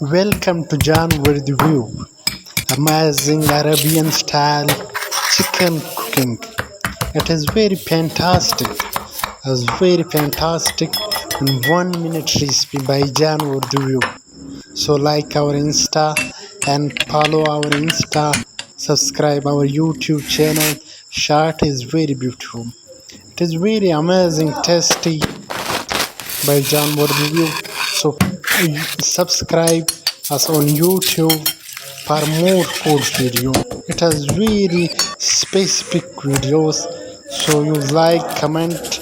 Welcome to Jaan Urdu View. Amazing Arabian style chicken cooking. It is very fantastic. It's very fantastic in 1 minute recipe by Jan Urdu View. So like our Insta and follow our Insta. Subscribe our YouTube channel. Shart is very beautiful. It is very amazing, tasty by Jan Urdu View. So subscribe us on YouTube for more food video. It has very specific videos. So you like, comment,